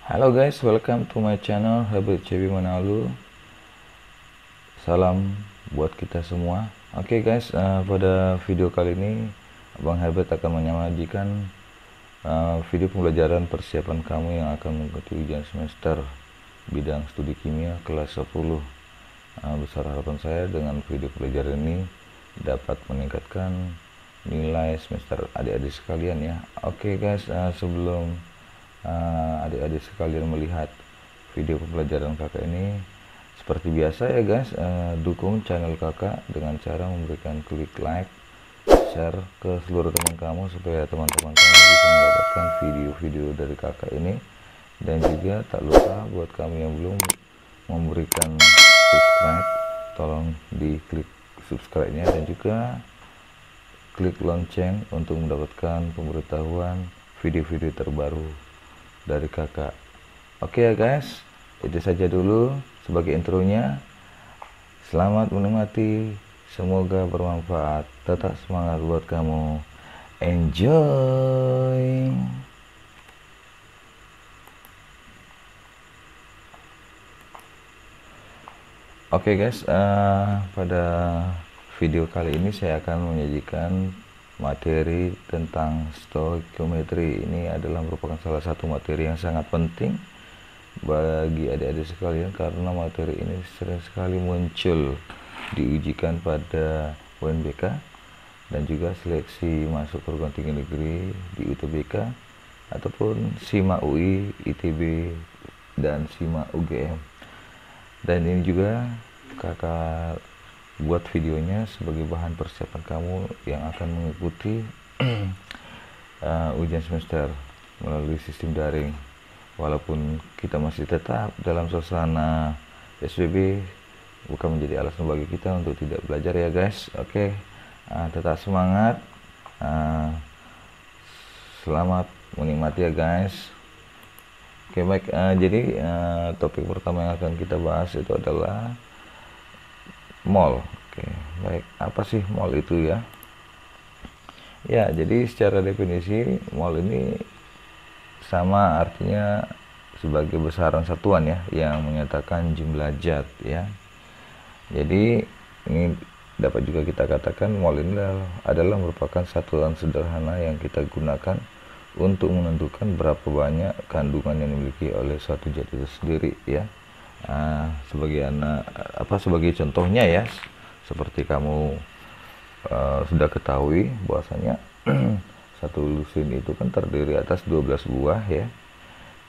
Halo guys, welcome to my channel Herbert CB Manado. Salam buat kita semua. Oke guys, pada video kali ini Abang Herbert akan menyajikan video pembelajaran persiapan kamu yang akan mengikuti ujian semester bidang studi kimia kelas 10. Besar harapan saya dengan video pembelajaran ini dapat meningkatkan nilai semester adik-adik sekalian ya. Oke guys, sebelum adik-adik sekalian melihat video pembelajaran kakak ini, seperti biasa ya guys, dukung channel kakak dengan cara memberikan klik like, share ke seluruh teman kamu supaya teman-teman kamu bisa mendapatkan video-video dari kakak ini. Dan juga tak lupa buat kamu yang belum memberikan subscribe, tolong diklik subscribe-nya dan juga klik lonceng untuk mendapatkan pemberitahuan video-video terbaru dari kakak. Oke ya guys, itu saja dulu sebagai intronya. Selamat menikmati, semoga bermanfaat. Tetap semangat buat kamu. Enjoy. Oke guys, pada video kali ini saya akan menyajikan materi tentang stoikiometri. Ini adalah merupakan salah satu materi yang sangat penting bagi adik-adik sekalian karena materi ini sering sekali muncul diujikan pada UNBK dan juga seleksi masuk perguruan tinggi negeri di UTBK ataupun SIMA UI, ITB dan SIMA UGM. Dan ini juga kakak buat videonya sebagai bahan persiapan kamu yang akan mengikuti ujian semester melalui sistem daring. Walaupun kita masih tetap dalam suasana PSBB, bukan menjadi alasan bagi kita untuk tidak belajar ya guys. Oke, tetap semangat, selamat menikmati ya guys. Oke baik, jadi topik pertama yang akan kita bahas itu adalah mol. Oke, baik, apa sih mol itu ya? Ya, jadi secara definisi mol ini sama artinya sebagai besaran satuan ya, yang menyatakan jumlah zat ya. Jadi ini dapat juga kita katakan mol ini adalah merupakan satuan sederhana yang kita gunakan untuk menentukan berapa banyak kandungan yang dimiliki oleh suatu zat itu sendiri ya. Sebagai contohnya ya, seperti kamu sudah ketahui bahwasanya satu lusin itu kan terdiri atas 12 buah ya.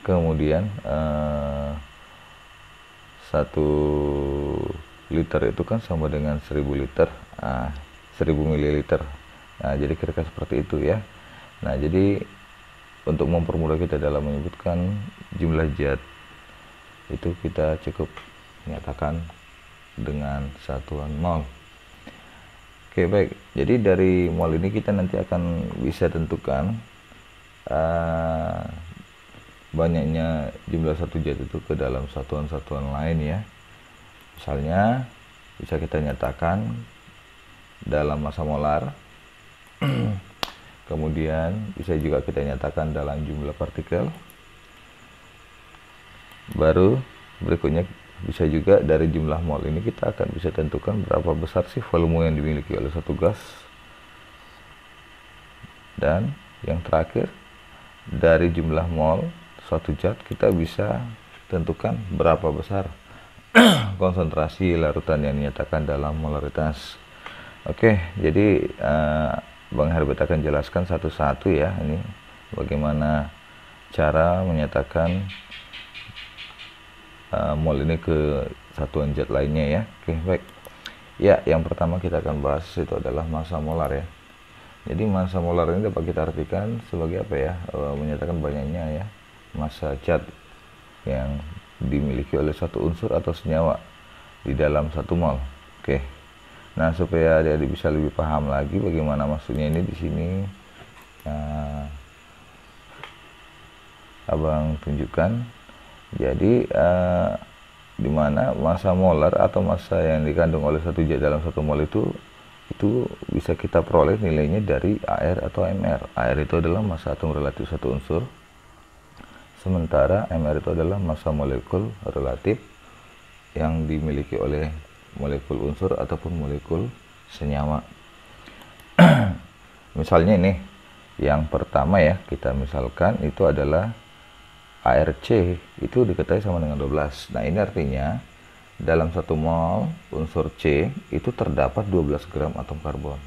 Kemudian 1 liter itu kan sama dengan 1000 liter, 1000 ml. Nah, jadi kira-kira seperti itu ya. Nah, jadi untuk mempermudah kita dalam menyebutkan jumlah zat itu kita cukup menyatakan dengan satuan mol. Oke baik, jadi dari mol ini kita nanti akan bisa tentukan banyaknya jumlah satu zat itu ke dalam satuan-satuan lain ya. Misalnya bisa kita nyatakan dalam massa molar, kemudian bisa juga kita nyatakan dalam jumlah partikel. Baru berikutnya bisa juga dari jumlah mol ini kita akan bisa tentukan berapa besar sih volume yang dimiliki oleh satu gas. Dan yang terakhir, dari jumlah mol suatu zat kita bisa tentukan berapa besar konsentrasi larutan yang dinyatakan dalam molaritas. Oke, jadi Bang Herbert akan jelaskan satu-satu ya, ini bagaimana cara menyatakan mol ini ke satuan zat lainnya ya. Oke baik ya, yang pertama kita akan bahas itu adalah massa molar ya. Jadi massa molar ini dapat kita artikan sebagai apa ya, menyatakan banyaknya ya massa zat yang dimiliki oleh satu unsur atau senyawa di dalam 1 mol. Oke, nah supaya adik-adik bisa lebih paham lagi bagaimana maksudnya ini di sini, abang tunjukkan. Jadi dimana massa molar atau massa yang dikandung oleh satu zat dalam 1 mol itu bisa kita peroleh nilainya dari AR atau MR. AR itu adalah massa atom relatif satu unsur, sementara MR itu adalah massa molekul relatif yang dimiliki oleh molekul unsur ataupun molekul senyawa. Misalnya ini yang pertama ya, kita misalkan itu adalah ARC, itu diketahui sama dengan 12. Nah ini artinya dalam 1 mol unsur C itu terdapat 12 gram atom karbon.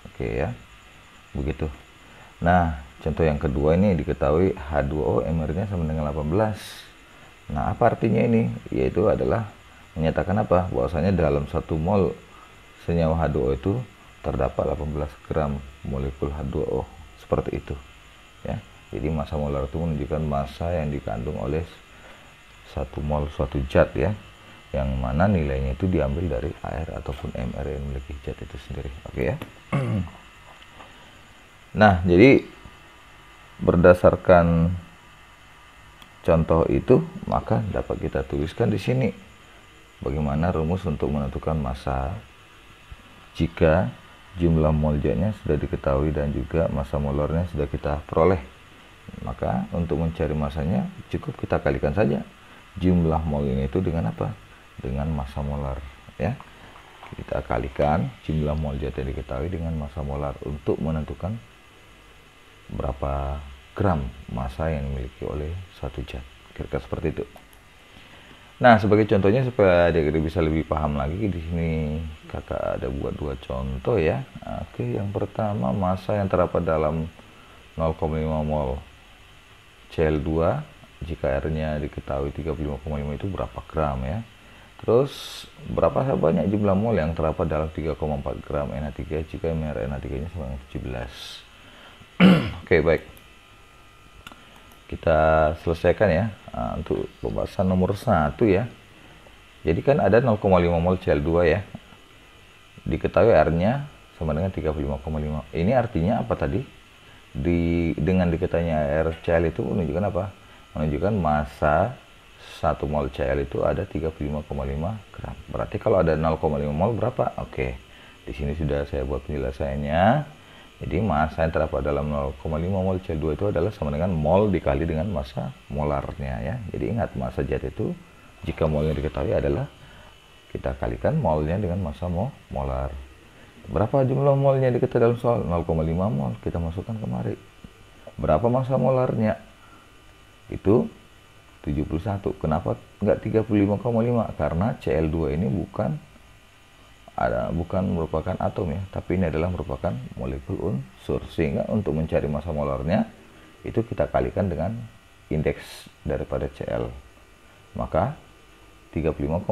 Oke ya, begitu. Nah contoh yang kedua ini diketahui H2O MR-nya sama dengan 18. Nah apa artinya ini? Yaitu adalah menyatakan apa? Bahwasanya dalam 1 mol senyawa H2O itu terdapat 18 gram molekul H2O, seperti itu ya. Jadi massa molar itu menunjukkan massa yang dikandung oleh 1 mol suatu zat ya, yang mana nilainya itu diambil dari air ataupun MR yang memiliki zat itu sendiri. Oke ya. Nah jadi berdasarkan contoh itu, maka dapat kita tuliskan di sini bagaimana rumus untuk menentukan massa jika jumlah mol zatnya sudah diketahui dan juga massa molarnya sudah kita peroleh. Maka untuk mencari massanya cukup kita kalikan saja jumlah mol ini itu dengan apa? Dengan massa molar ya. Kita kalikan jumlah mol zat yang diketahui dengan massa molar untuk menentukan berapa gram massa yang dimiliki oleh suatu zat. Kira-kira seperti itu. Nah, sebagai contohnya supaya adik-adik bisa lebih paham lagi, di sini kakak ada buat 2 contoh ya. Oke, yang pertama massa yang terdapat dalam 0,5 mol Cl2 jika R-nya diketahui 35,5 itu berapa gram ya. Terus berapa banyak jumlah mol yang terdapat dalam 3,4 gram NH3 jika MR NH3-nya sama dengan 17. Oke, baik. Kita selesaikan ya. Untuk pembahasan nomor 1 ya. Jadi kan ada 0,5 mol Cl2 ya. Diketahui R-nya sama dengan 35,5. Ini artinya apa tadi? Dengan diketahuinya air Cl itu menunjukkan apa? Menunjukkan massa 1 mol Cl itu ada 35,5 gram. Berarti kalau ada 0,5 mol berapa? Oke. Di sini sudah saya buat penjelasannya. Jadi massa yang terdapat dalam 0,5 mol Cl2 itu adalah sama dengan mol dikali dengan massa molarnya ya. Jadi ingat, massa zat itu jika molnya diketahui adalah kita kalikan molnya dengan massa molar. Berapa jumlah molnya diketahui dalam soal? 0,5 mol. Kita masukkan kemari. Berapa massa molarnya? Itu 71. Kenapa enggak 35,5? Karena Cl2 ini bukan merupakan atom ya, tapi ini adalah merupakan molekul unsur. Sehingga untuk mencari massa molarnya itu kita kalikan dengan indeks daripada Cl. Maka 35,5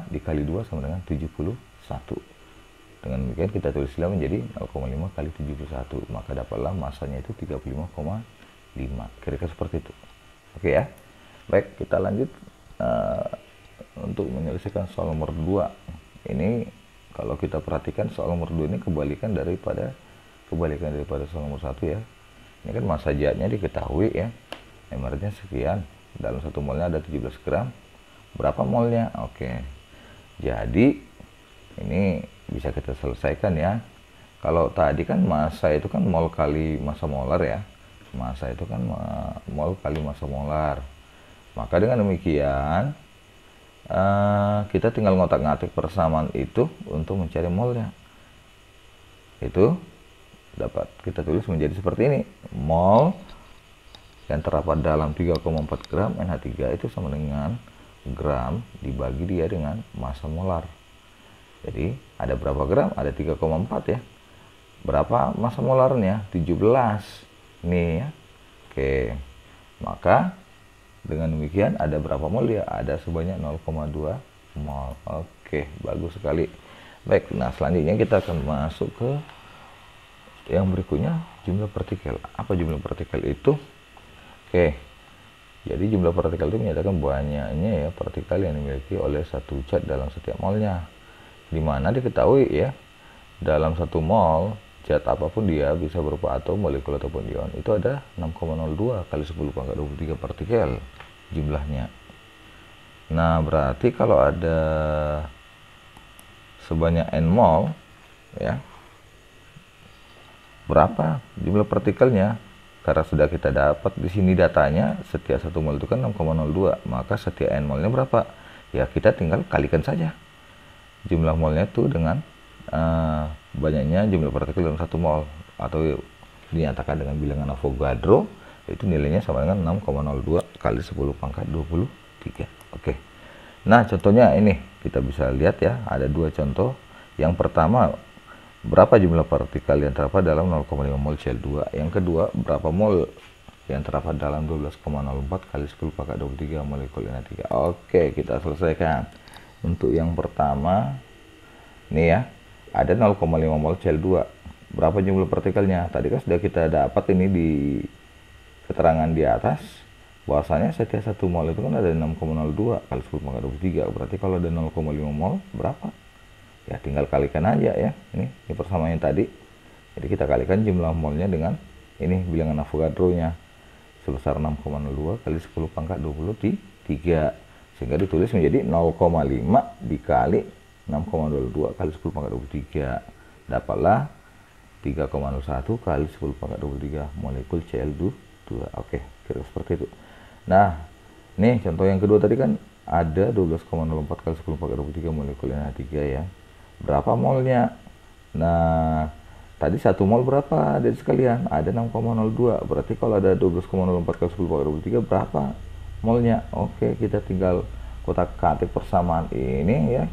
dikali 2 sama dengan 71. Dengan demikian kita tulis menjadi 0,5 kali 71, maka dapatlah massanya itu 35,5. Kira-kira seperti itu. Oke ya. Baik, kita lanjut untuk menyelesaikan soal nomor 2. Ini kalau kita perhatikan soal nomor 2 ini kebalikan daripada soal nomor 1 ya. Ini kan massa zatnya diketahui ya. MR-nya sekian, dalam 1 molnya ada 17 gram. Berapa molnya? Oke. Jadi ini bisa kita selesaikan ya. Kalau tadi kan massa itu kan mol kali massa molar ya. Massa itu kan mol kali massa molar. Maka dengan demikian kita tinggal ngotak-ngatik persamaan itu untuk mencari molnya. Itu dapat kita tulis menjadi seperti ini. Mol yang terdapat dalam 3,4 gram NH3 itu sama dengan gram dibagi dia dengan massa molar. Jadi ada berapa gram? Ada 3,4 ya. Berapa massa molarnya? 17. Nih ya. Oke. Maka dengan demikian ada berapa mol ya? Ada sebanyak 0,2 mol. Oke, bagus sekali. Baik, nah selanjutnya kita akan masuk ke yang berikutnya, jumlah partikel. Apa jumlah partikel itu? Oke. Jadi jumlah partikel itu menyatakan banyaknya ya partikel yang dimiliki oleh satu zat dalam setiap molnya. Dimana diketahui ya, dalam 1 mol zat apapun dia bisa berupa atom, molekul ataupun ion, itu ada 6,02 kali 10 pangkat 23 partikel jumlahnya. Nah berarti kalau ada sebanyak n mol ya, berapa jumlah partikelnya? karena sudah kita dapat di sini datanya setiap 1 mol itu kan 6,02, maka setiap n molnya berapa? Ya kita tinggal kalikan saja jumlah molnya itu dengan banyaknya jumlah partikel dalam 1 mol, atau dinyatakan dengan bilangan Avogadro, itu nilainya sama dengan 6,02 kali 10 pangkat 23. Oke. Nah, contohnya ini kita bisa lihat ya, ada 2 contoh. Yang pertama, berapa jumlah partikel yang terdapat dalam 0,5 mol Cl2. Yang kedua, berapa mol yang terdapat dalam 12,04 kali 10 pangkat 23 molekul NH3. Oke, kita selesaikan. Untuk yang pertama, nih ya, ada 0,5 mol Cl2. Berapa jumlah partikelnya? Tadi kan sudah kita dapat ini di keterangan di atas, bahwasanya setiap 1 mol itu kan ada 6,02 kali 10 pangkat 23. Berarti kalau ada 0,5 mol berapa? Ya tinggal kalikan aja ya. Ini persamaan tadi. Jadi kita kalikan jumlah molnya dengan ini bilangan Avogadro-nya sebesar 6,02 kali 10 pangkat 23. Sehingga ditulis menjadi 0,5 dikali 6,22 kali 10 pangkat 23. Dapatlah 3,01 kali 10 pangkat 23 molekul Cl2. Oke, kira seperti itu. Nah, nih contoh yang kedua tadi kan ada 12,04 kali 10 pangkat 23 molekul NH3 ya. Berapa molnya? Nah, tadi 1 mol berapa dari sekalian? Ada 6,02. Berarti kalau ada 12,04 kali 10 pangkat 23 berapa molnya? Oke, kita tinggal kotak-katik persamaan ini ya.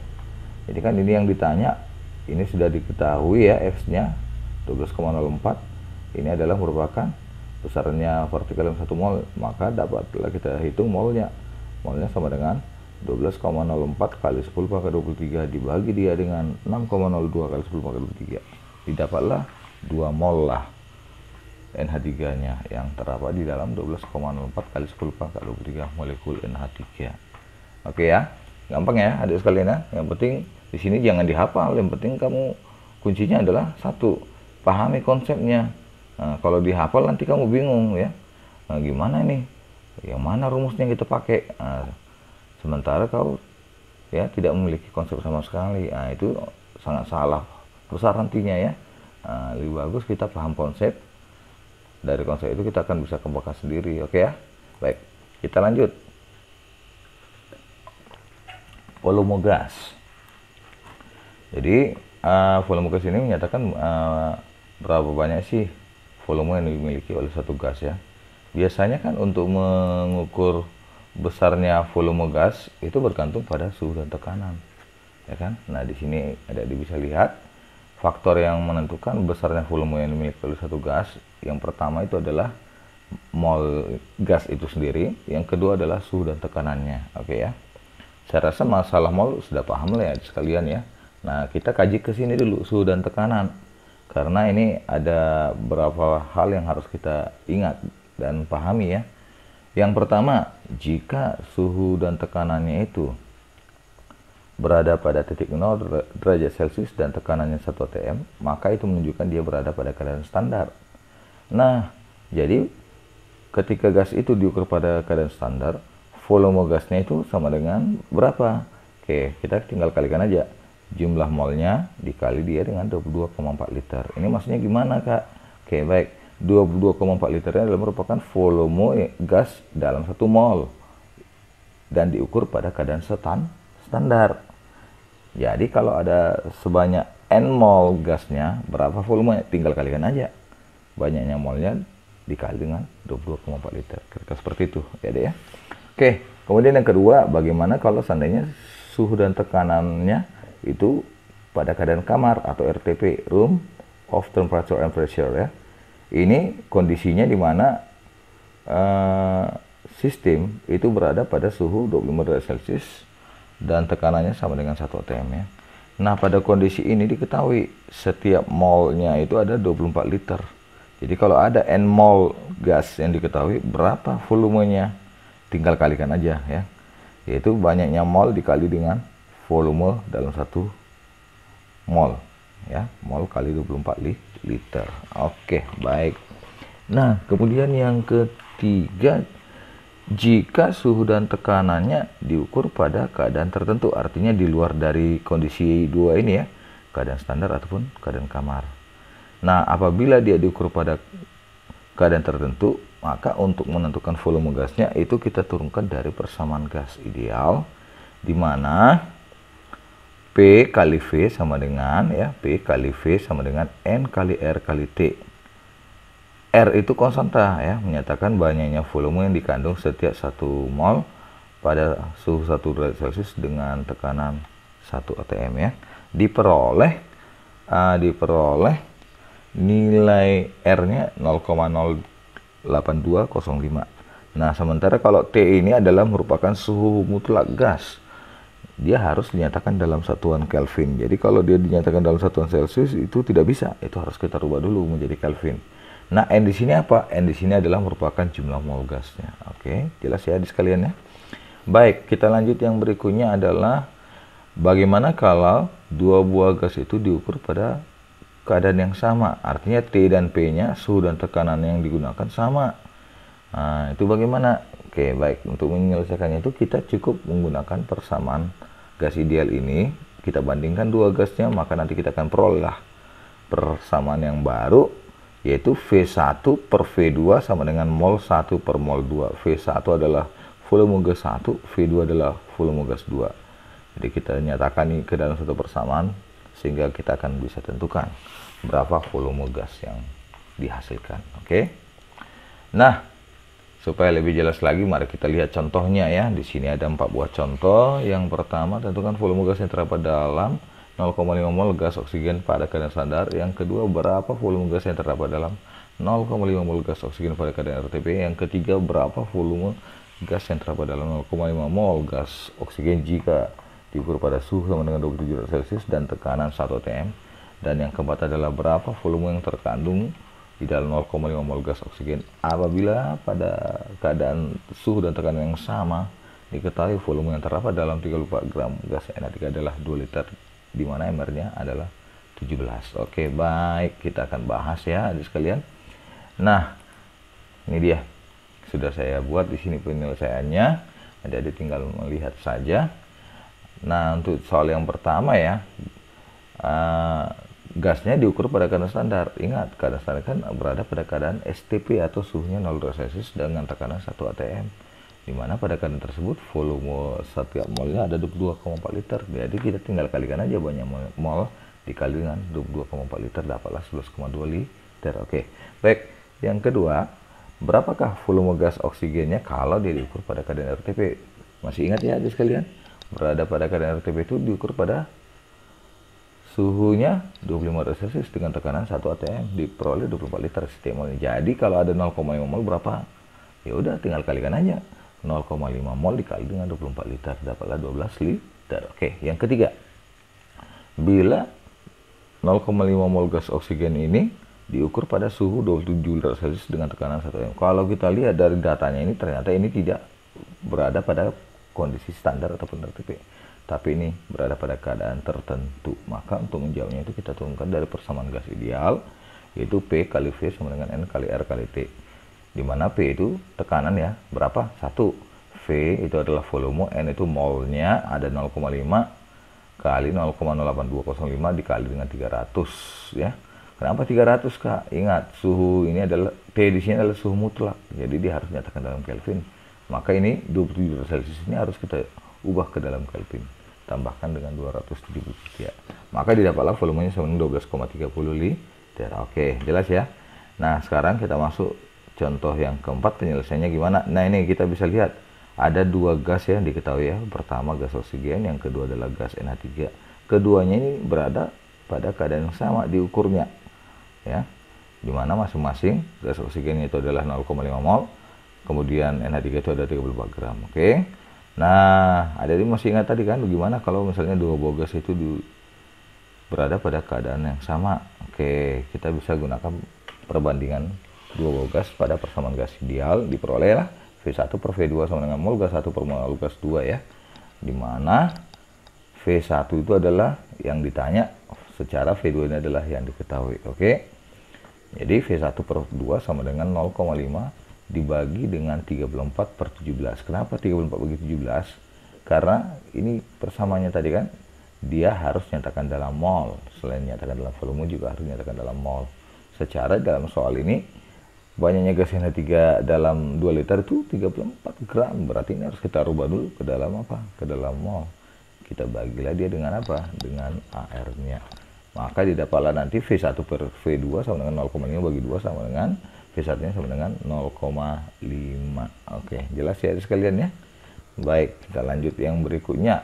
Jadi kan ini yang ditanya, ini sudah diketahui ya X-nya 12,04. Ini adalah merupakan besarnya partikel dalam 1 mol, maka dapatlah kita hitung molnya. Molnya sama dengan 12,04 kali 10 pangkat 23 dibagi dia dengan 6,02 kali 10 pangkat 23. Didapatlah 2 mol lah NH3 nya yang terdapat di dalam 12,04 kali 10 pangkat 23 molekul NH3. Oke ya, gampang ya adik sekalian ya. Yang penting di sini jangan dihafal, yang penting kamu kuncinya adalah satu, pahami konsepnya. Nah, kalau dihafal nanti kamu bingung ya. Nah, gimana nih? Yang mana rumusnya kita pakai? Nah, sementara kau ya tidak memiliki konsep sama sekali. Nah, itu sangat salah besar nantinya ya. Nah, lebih bagus kita paham konsep. Dari konsep itu kita akan bisa kembangkan sendiri. Oke ya. Baik, kita lanjut. Volume gas. Jadi volume gas ini menyatakan berapa banyak sih volume yang dimiliki oleh satu gas ya. Biasanya kan untuk mengukur besarnya volume gas itu bergantung pada suhu dan tekanan, ya kan? Nah, di sini bisa lihat faktor yang menentukan besarnya volume yang dimiliki oleh satu gas. Yang pertama itu adalah mol gas itu sendiri, yang kedua adalah suhu dan tekanannya. Oke ya. Saya rasa masalah mol sudah paham lah ya sekalian ya. Nah, kita kaji ke sini dulu suhu dan tekanan. Karena ini ada beberapa hal yang harus kita ingat dan pahami ya. Yang pertama, jika suhu dan tekanannya itu berada pada titik 0 derajat Celcius dan tekanannya 1 atm, maka itu menunjukkan dia berada pada keadaan standar. Nah, jadi ketika gas itu diukur pada keadaan standar, volume gasnya itu sama dengan berapa? Oke, kita tinggal kalikan aja. Jumlah molnya dikali dia dengan 22,4 liter. Ini maksudnya gimana, Kak? Oke, baik. 22,4 liternya adalah merupakan volume gas dalam 1 mol. Dan diukur pada keadaan standar. Jadi kalau ada sebanyak N mol gasnya, berapa volumenya? Tinggal kalikan aja. Banyaknya molnya dikali dengan 22,4 liter. Kira-kira seperti itu, ya deh ya. Oke, kemudian yang kedua, bagaimana kalau seandainya suhu dan tekanannya itu pada keadaan kamar atau RTP, room of temperature and pressure ya. Ini kondisinya di mana sistem itu berada pada suhu 25 derajat Celcius dan tekanannya sama dengan 1 atm ya. Nah, pada kondisi ini diketahui setiap molnya itu ada 24 liter. Jadi kalau ada N mol gas yang diketahui, berapa volumenya? Tinggal kalikan aja ya. Yaitu banyaknya mol dikali dengan volume dalam 1 mol ya, mol kali 24 liter. Oke, baik. Nah, kemudian yang ketiga, jika suhu dan tekanannya diukur pada keadaan tertentu, artinya di luar dari kondisi dua ini ya, keadaan standar ataupun keadaan kamar. Nah, apabila dia diukur pada keadaan tertentu, maka untuk menentukan volume gasnya itu kita turunkan dari persamaan gas ideal, di mana P kali V sama dengan P kali V sama dengan N kali R kali T. R itu konstanta menyatakan banyaknya volume yang dikandung setiap 1 mol pada suhu 1 derajat Celcius dengan tekanan 1 atm diperoleh nilai R-nya 0,08205. Nah, sementara kalau T ini adalah merupakan suhu mutlak gas, dia harus dinyatakan dalam satuan Kelvin. Jadi kalau dia dinyatakan dalam satuan Celcius itu tidak bisa, itu harus kita rubah dulu menjadi Kelvin. Nah, N di sini apa? N di sini adalah merupakan jumlah mol gasnya. Oke, jelas ya adik sekalian ya. Baik, kita lanjut yang berikutnya adalah bagaimana kalau dua buah gas itu diukur pada keadaan yang sama. Artinya T dan P-nya, suhu dan tekanan yang digunakan sama. Nah, itu bagaimana? Oke, baik. Untuk menyelesaikannya itu kita cukup menggunakan persamaan gas ideal ini. Kita bandingkan dua gasnya, maka nanti kita akan peroleh persamaan yang baru, yaitu V1 per V2 sama dengan mol 1 per mol 2. V1 adalah volume gas 1, V2 adalah volume gas 2. Jadi kita nyatakan ini ke dalam satu persamaan, sehingga kita akan bisa tentukan berapa volume gas yang dihasilkan. Oke. Nah, supaya lebih jelas lagi, mari kita lihat contohnya ya. Di sini ada 4 buah contoh. Yang pertama, tentukan volume gas yang terdapat dalam 0,5 mol gas oksigen pada keadaan standar. Yang kedua, berapa volume gas yang terdapat dalam 0,5 mol gas oksigen pada keadaan RTP. Yang ketiga, berapa volume gas yang terdapat dalam 0,5 mol gas oksigen jika diukur pada suhu sama dengan 27 derajat Celcius dan tekanan 1 atm. Dan yang keempat adalah berapa volume yang terkandung di dalam 0,5 mol gas oksigen apabila pada keadaan suhu dan tekanan yang sama diketahui volume yang terdapat dalam 34 gram gas NH3 adalah 2 liter, di mana MR-nya adalah 17. Oke, baik, kita akan bahas ya adik sekalian. Nah, ini dia. Sudah saya buat di sini penyelesaiannya. Jadi tinggal melihat saja. Nah, untuk soal yang pertama ya, gasnya diukur pada keadaan standar. Ingat, keadaan standar kan berada pada keadaan STP atau suhunya 0 derajat Celcius dengan tekanan 1 atm. Di mana pada keadaan tersebut volume setiap molnya ada 22,4 liter. Jadi kita tinggal kalikan aja banyak mol dikali dengan 22,4 liter, dapatlah 11,2 liter. Oke. Baik, yang kedua, berapakah volume gas oksigennya kalau dia diukur pada keadaan RTP? Masih ingat ya adik sekalian? Berada pada keadaan RTP itu diukur pada suhunya 25 derajat Celcius dengan tekanan 1 atm, diperoleh 24 liter setiap molnya. Jadi kalau ada 0,5 mol berapa? Ya udah tinggal kalikan aja. 0,5 mol dikali dengan 24 liter, dapatlah 12 liter. Oke, yang ketiga. Bila 0,5 mol gas oksigen ini diukur pada suhu 27 derajat Celcius dengan tekanan 1 atm. Kalau kita lihat dari datanya ini, ternyata ini tidak berada pada kondisi standar ataupun RTP, tapi ini berada pada keadaan tertentu. Maka untuk menjawabnya itu kita turunkan dari persamaan gas ideal, yaitu P kali V sama dengan N kali R kali T, di mana P itu tekanan ya, berapa? 1. V itu adalah volume, N itu molnya ada 0,5 kali 0,08205 dikali dengan 300 ya. Kenapa 300 Kak? Ingat, suhu ini adalah T di sini adalah suhu mutlak, jadi dia harus dinyatakan dalam Kelvin. Maka ini 27 derajat Celcius ini harus kita ubah ke dalam Kelvin, tambahkan dengan 273. Maka didapatlah volumenya sama dengan 12,30 liter. Oke, jelas ya. Nah, sekarang kita masuk contoh yang keempat, penyelesaiannya gimana? Nah, ini kita bisa lihat ada dua gas yang diketahui ya. Pertama gas oksigen, yang kedua adalah gas NH3. Keduanya ini berada pada keadaan yang sama diukurnya ya, dimana masing-masing gas oksigen itu adalah 0,5 mol, kemudian NH3 itu ada 34 gram. Oke. Nah, ada ini masih ingat tadi kan bagaimana kalau misalnya dua buah gas itu berada pada keadaan yang sama. Oke, kita bisa gunakan perbandingan dua buah gas pada persamaan gas ideal, diperolehlah V1 per V2 sama dengan mol gas 1 per mol gas 2 ya, dimana V1 itu adalah yang ditanya, secara V2 ini adalah yang diketahui. Oke. Jadi V1 per 2 sama dengan 0,5 dibagi dengan 34 per 17. Kenapa 34 bagi 17? Karena ini persamaannya tadi kan, dia harus nyatakan dalam mol. Selain nyatakan dalam volume juga harus nyatakan dalam mol. Secara dalam soal ini banyaknya gas NH3 dalam 2 liter itu 34 gram. Berarti ini harus kita rubah dulu ke dalam apa? Ke dalam mol. Kita bagilah dia dengan apa? Dengan AR-nya. Maka didapatlah nanti V1 per V2 sama dengan 0,5 bagi 2 sama dengan V1-nya sama dengan 0,5. Oke, jelas ya sekalian ya? Baik, kita lanjut yang berikutnya.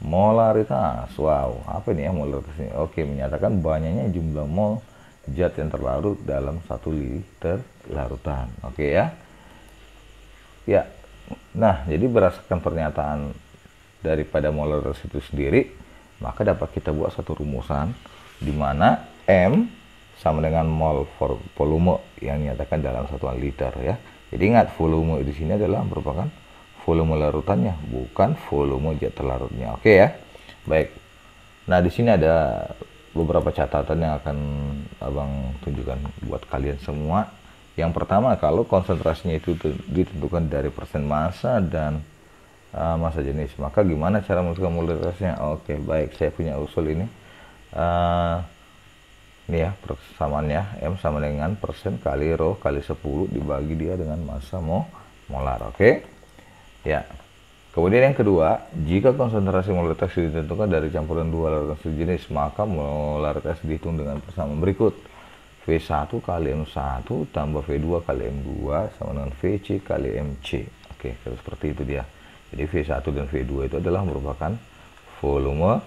Molaritas. Wow, apa ini ya molaritas ini? Oke, menyatakan banyaknya jumlah mol zat yang terlarut dalam 1 liter larutan. Oke ya. Ya. Nah, jadi berdasarkan pernyataan daripada molaritas itu sendiri, maka dapat kita buat satu rumusan di mana M sama dengan mol volume yang dinyatakan dalam satuan liter ya. Jadi ingat, volume di sini adalah merupakan volume larutannya, bukan volume zat terlarutnya. Oke ya. Baik. Nah, di sini ada beberapa catatan yang akan Abang tunjukkan buat kalian semua. Yang pertama, kalau konsentrasinya itu ditentukan dari persen massa dan massa jenis, maka gimana cara menentukan molaritasnya? Oke, baik, saya punya usul ini. Ini ya persamaannya, M sama dengan persen kali rho kali 10 dibagi dia dengan massa molar. Oke ya. Kemudian yang kedua, jika konsentrasi molaritas ditentukan dari campuran dua larutan sejenis, maka molaritas dihitung dengan persamaan berikut. V1 kali M1 tambah V2 kali M2 sama dengan VC kali MC. Oke, seperti itu dia. Jadi V1 dan V2 itu adalah merupakan volume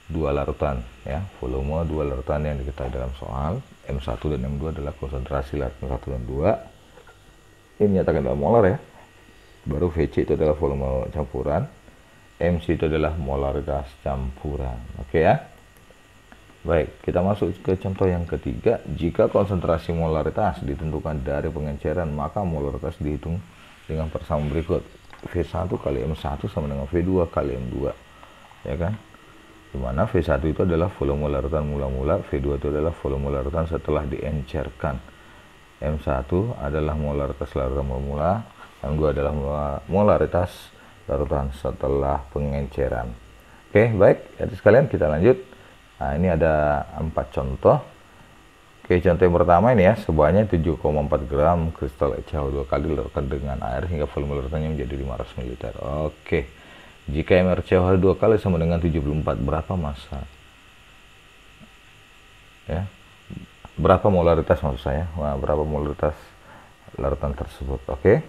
dua larutan ya, volume dua larutan yang diketahui dalam soal. M1 dan M2 adalah konsentrasi larutan 1 dan 2. Ini menyatakan dalam molar ya. Baru VC itu adalah volume campuran, MC itu adalah molaritas campuran. Oke ya. Baik, kita masuk ke contoh yang ketiga. Jika konsentrasi molaritas ditentukan dari pengenceran, maka molaritas dihitung dengan persamaan berikut. V1 kali M1 sama dengan V2 kali M2. Ya kan? Dimana V1 itu adalah volume larutan mula-mula, V2 itu adalah volume larutan setelah diencerkan. M1 adalah molaritas larutan mula-mula, M2 adalah molaritas larutan setelah pengenceran. Oke, baik, jadi sekalian kita lanjut. Nah, ini ada 4 contoh. Oke, contoh yang pertama ini ya, sebanyak 7,4 gram kristal HCl2 kali dilarutkan dengan air hingga volume larutannya menjadi 500 ml. Oke, jika MrCOH2 kali sama dengan 74, berapa massa? Ya, berapa molaritas maksud saya? Nah, berapa molaritas larutan tersebut? Oke.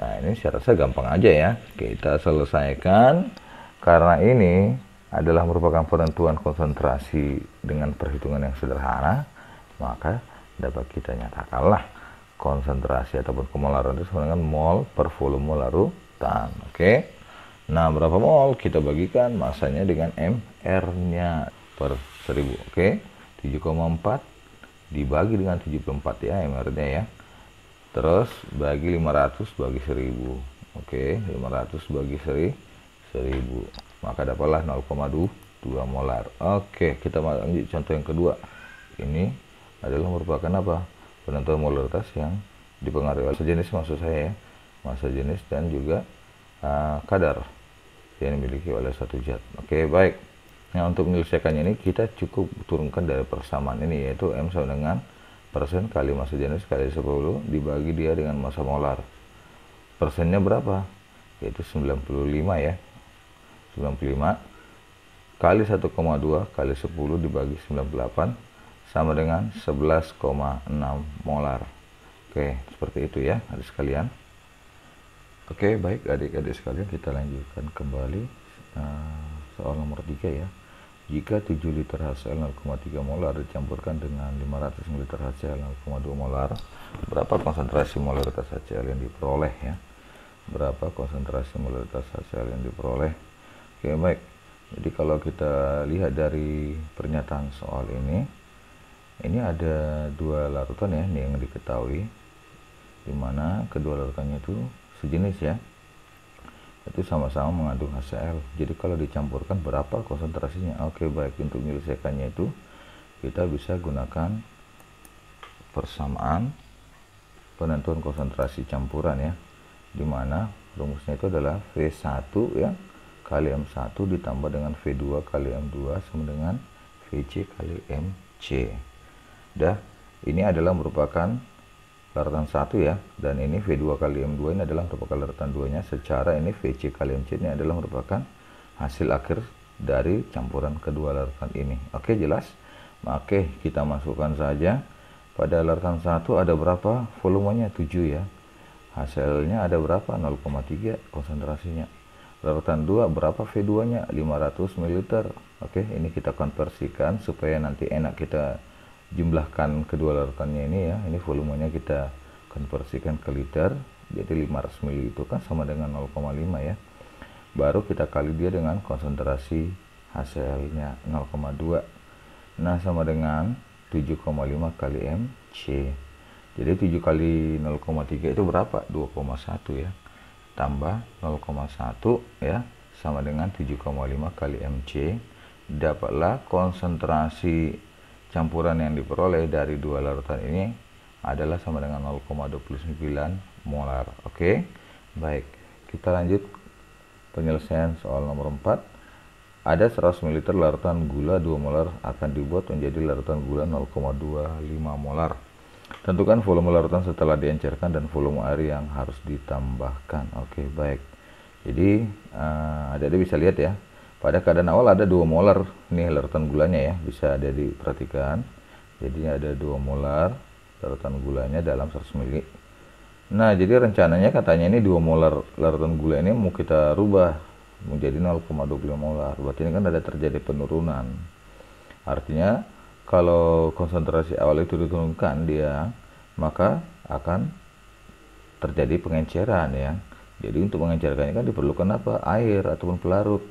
Nah, ini saya rasa gampang aja ya. Kita selesaikan karena ini adalah merupakan penentuan konsentrasi dengan perhitungan yang sederhana, maka dapat kita nyatakanlah konsentrasi ataupun kemolaran itu sama dengan mol per volume larutan. Oke. Nah, berapa mol? Kita bagikan masanya dengan MR-nya per 1000. Oke. 7,4 dibagi dengan 74 ya MR-nya ya. Terus bagi 500 bagi 1000. Oke, 500 bagi 1000. Maka dapatlah 0,2 molar. Oke, kita lanjut contoh yang kedua. Ini adalah merupakan apa? Penentuan molaritas yang dipengaruhi oleh sejenis, maksud saya ya. Massa jenis dan juga kadar yang dimiliki oleh satu zat. Oke, baik. Nah, untuk menyelesaikannya ini kita cukup turunkan dari persamaan ini, yaitu M sama dengan persen kali massa jenis kali 10 dibagi dia dengan massa molar. Persennya berapa? Yaitu 95 ya. 95 kali 1,2 kali 10 dibagi 98 sama dengan 11,6 molar. Oke, seperti itu ya adik sekalian. Oke, baik adik-adik sekalian, kita lanjutkan kembali soal nomor 3 ya. Jika 7 liter HCl 0,3 molar dicampurkan dengan 500 ml HCl 0,2 molar, berapa konsentrasi molaritas HCl yang diperoleh ya? Berapa konsentrasi molaritas HCl yang diperoleh? Oke, baik. Jadi kalau kita lihat dari pernyataan soal ini ada dua larutan ya yang diketahui, dimana kedua larutannya itu sejenis ya. Itu sama-sama mengandung HCl. Jadi kalau dicampurkan berapa konsentrasinya? Oke, baik, untuk menyelesaikannya itu kita bisa gunakan persamaan penentuan konsentrasi campuran ya, dimana rumusnya itu adalah V1 ya kali M1 ditambah dengan V2 kali M2 sama dengan VC kali MC. Udah, ini adalah merupakan larutan 1 ya, dan ini V2 kali M2 ini adalah merupakan larutan 2 nya, secara ini VC kali MC ini adalah merupakan hasil akhir dari campuran kedua larutan ini. Oke, jelas? Oke, kita masukkan saja. Pada larutan 1 ada berapa volumenya? 7 ya. Hasilnya ada berapa? 0,3 konsentrasinya. Larutan 2 berapa V2 nya? 500 ml. Oke, ini kita konversikan supaya nanti enak kita jumlahkan kedua larutannya ini ya. Ini volumenya kita konversikan ke liter, jadi 500 ml itu kan sama dengan 0,5 ya. Baru kita kali dia dengan konsentrasi hasilnya 0,2. Nah, sama dengan 7,5 kali mc. Jadi 7 kali 0,3 itu berapa? 2,1 ya. Tambah 0,1 ya, sama dengan 7,5 kali mc. Dapatlah konsentrasi campuran yang diperoleh dari dua larutan ini adalah sama dengan 0,29 molar. Oke, baik, kita lanjut penyelesaian soal nomor 4. Ada 100 ml larutan gula 2 molar akan dibuat menjadi larutan gula 0,25 molar. Tentukan volume larutan setelah diencerkan dan volume air yang harus ditambahkan. Oke, baik. Jadi adik-adik bisa lihat ya, pada keadaan awal ada 2 molar nih larutan gulanya ya, bisa ada diperhatikan. Jadi ada 2 molar larutan gulanya dalam 100 ml. Nah, jadi rencananya katanya ini 2 molar larutan gula ini mau kita rubah menjadi 0,25 molar. Berarti ini kan ada terjadi penurunan. Artinya kalau konsentrasi awal itu diturunkan dia, maka akan terjadi pengenceran ya. Jadi untuk mengencerkannya kan diperlukan apa? Air ataupun pelarut.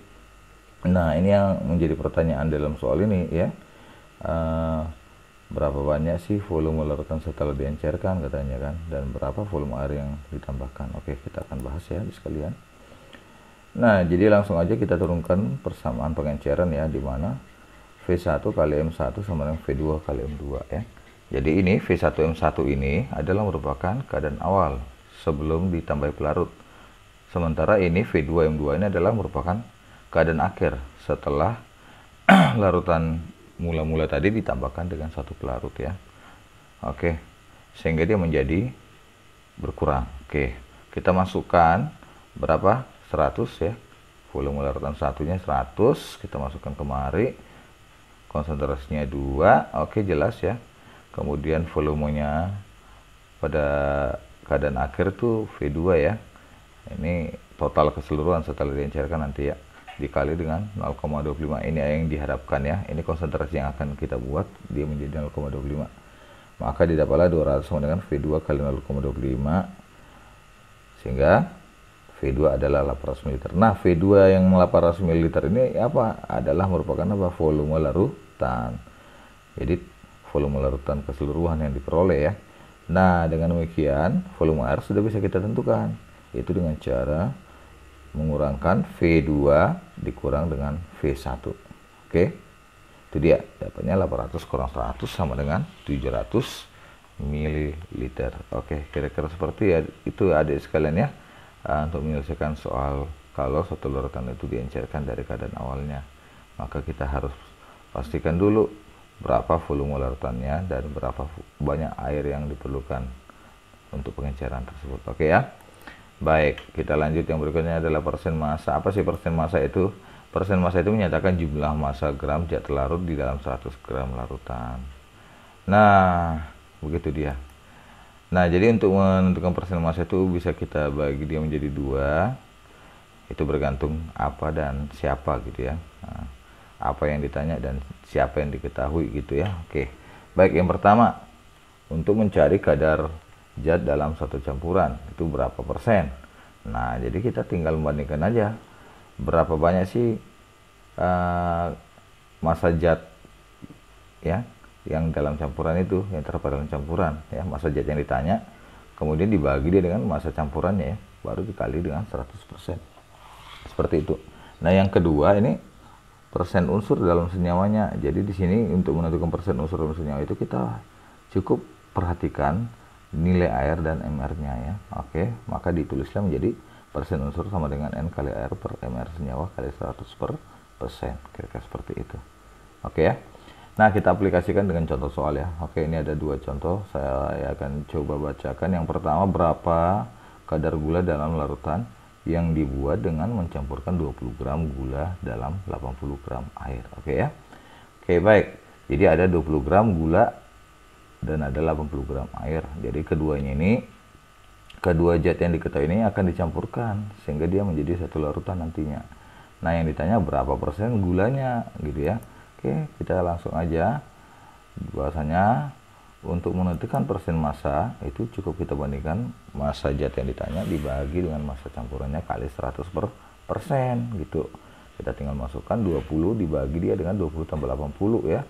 Nah, ini yang menjadi pertanyaan dalam soal ini ya. Berapa banyak sih volume larutan setelah diencerkan katanya kan, dan berapa volume air yang ditambahkan. Oke, kita akan bahas ya di sekalian. Nah, jadi langsung aja kita turunkan persamaan pengenceran ya, di mana V1 kali M1 sama dengan V2 kali M2 ya. Jadi ini V1 M1 ini adalah merupakan keadaan awal sebelum ditambah pelarut. Sementara ini V2 M2 ini adalah merupakan keadaan akhir setelah larutan mula-mula tadi ditambahkan dengan satu pelarut ya. Oke, sehingga dia menjadi berkurang. Oke, kita masukkan berapa? 100 ya. Volume larutan satunya 100, kita masukkan kemari. Konsentrasinya 2. Oke, jelas ya. Kemudian volumenya pada keadaan akhir tuh V2 ya. Ini total keseluruhan setelah diencerkan nanti ya, dikali dengan 0,25. Ini yang diharapkan ya. Ini konsentrasi yang akan kita buat, dia menjadi 0,25. Maka didapatlah 200 sama dengan V2 kali 0,25, sehingga V2 adalah 800 ml. Nah, V2 yang 800 ml ini apa? Adalah merupakan apa? Volume larutan. Jadi volume larutan keseluruhan yang diperoleh ya. Nah, dengan demikian volume air sudah bisa kita tentukan, yaitu dengan cara mengurangkan V2 dikurang dengan V1. Oke, itu dia, dapatnya 800 kurang 100 sama dengan 700 ml. Oke, kira-kira seperti ya itu adik sekalian ya, untuk menyelesaikan soal kalau satu larutan itu diencerkan dari keadaan awalnya. Maka kita harus pastikan dulu berapa volume larutannya dan berapa banyak air yang diperlukan untuk pengenceran tersebut. Oke ya. Baik, kita lanjut. Yang berikutnya adalah persen massa. Apa sih persen massa itu? Persen massa itu menyatakan jumlah massa gram zat larut di dalam 100 gram larutan. Nah, begitu dia. Nah, jadi untuk menentukan persen massa itu bisa kita bagi dia menjadi 2. Itu bergantung apa dan siapa gitu ya. Nah, apa yang ditanya dan siapa yang diketahui gitu ya. Oke. Baik, yang pertama, untuk mencari kadar zat dalam satu campuran itu berapa persen. Nah, jadi kita tinggal membandingkan aja berapa banyak sih massa zat ya yang dalam campuran itu, yang terdapat dalam campuran ya, massa zat yang ditanya, kemudian dibagi dia dengan massa campurannya ya, baru dikali dengan 100%. Seperti itu. Nah, yang kedua ini persen unsur dalam senyawanya. Jadi di sini untuk menentukan persen unsur dalam senyawa itu kita cukup perhatikan nilai air dan mr-nya ya. Oke, maka ditulislah menjadi persen unsur sama dengan N kali air per mr senyawa kali 100%. Kira-kira seperti itu. Oke ya. Nah, kita aplikasikan dengan contoh soal ya. Oke, ini ada dua contoh. Saya akan coba bacakan. Yang pertama, berapa kadar gula dalam larutan yang dibuat dengan mencampurkan 20 gram gula dalam 80 gram air. Oke ya. Oke, baik. Jadi ada 20 gram gula dan ada 80 gram air. Jadi keduanya ini, kedua zat yang diketahui ini akan dicampurkan sehingga dia menjadi satu larutan nantinya. Nah, yang ditanya berapa persen gulanya gitu ya. Oke, kita langsung aja. Bahwasanya untuk menentukan persen massa itu cukup kita bandingkan massa zat yang ditanya dibagi dengan massa campurannya kali 100% gitu. Kita tinggal masukkan 20 dibagi dia dengan 20 tambah 80 ya.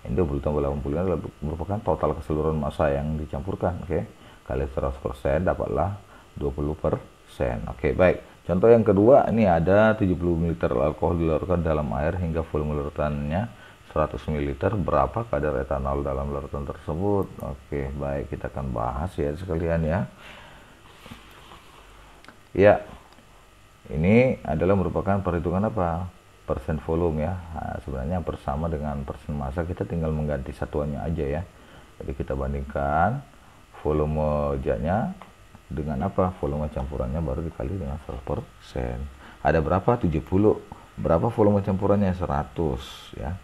Ini 20 tambah 80 adalah merupakan total keseluruhan massa yang dicampurkan. Oke, kali 100% dapatlah 20%. Oke, baik. Contoh yang kedua, ini ada 70 ml alkohol dilarutkan dalam air hingga volume larutannya 100 ml. Berapa kadar etanol dalam larutan tersebut? Oke, baik, kita akan bahas ya sekalian ya. Ya, ini adalah merupakan perhitungan apa? Persen volume ya. Nah, sebenarnya bersama dengan persen massa, kita tinggal mengganti satuannya aja ya. Jadi kita bandingkan volume zatnya dengan apa? Volume campurannya baru dikali dengan 100%. Ada berapa? 70. Berapa volume campurannya? 100 ya.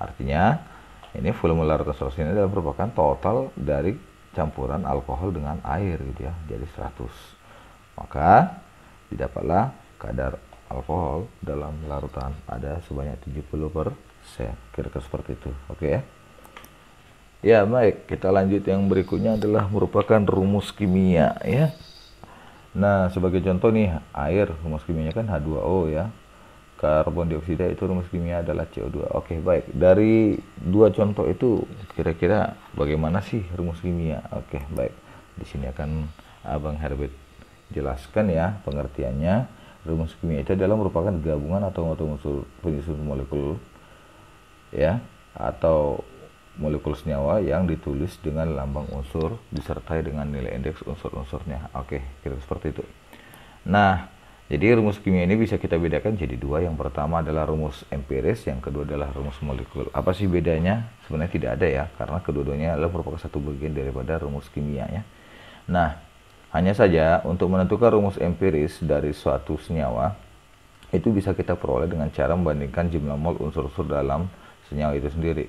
Artinya ini volume larutan 100 ini adalah merupakan total dari campuran alkohol dengan air gitu ya. Jadi 100. Maka didapatlah kadar alkohol dalam larutan ada sebanyak 70%. Kira-kira seperti itu. Oke ya. Ya, baik, kita lanjut. Yang berikutnya adalah merupakan rumus kimia ya. Nah, sebagai contoh nih, air rumus kimianya kan H2O ya. Karbon dioksida itu rumus kimia adalah CO2. Oke, baik. Dari dua contoh itu kira-kira bagaimana sih rumus kimia? Oke, baik. Di sini akan Abang Herbert jelaskan ya pengertiannya. Rumus kimia itu adalah merupakan gabungan atau unsur penyusun molekul ya, atau molekul senyawa yang ditulis dengan lambang unsur disertai dengan nilai indeks unsur-unsurnya. Oke, kira seperti itu. Nah, jadi rumus kimia ini bisa kita bedakan jadi dua. Yang pertama adalah rumus empiris, yang kedua adalah rumus molekul. Apa sih bedanya? Sebenarnya tidak ada ya, karena kedua-duanya adalah merupakan satu bagian daripada rumus kimia ya. Nah, hanya saja untuk menentukan rumus empiris dari suatu senyawa itu bisa kita peroleh dengan cara membandingkan jumlah mol unsur-unsur dalam senyawa itu sendiri.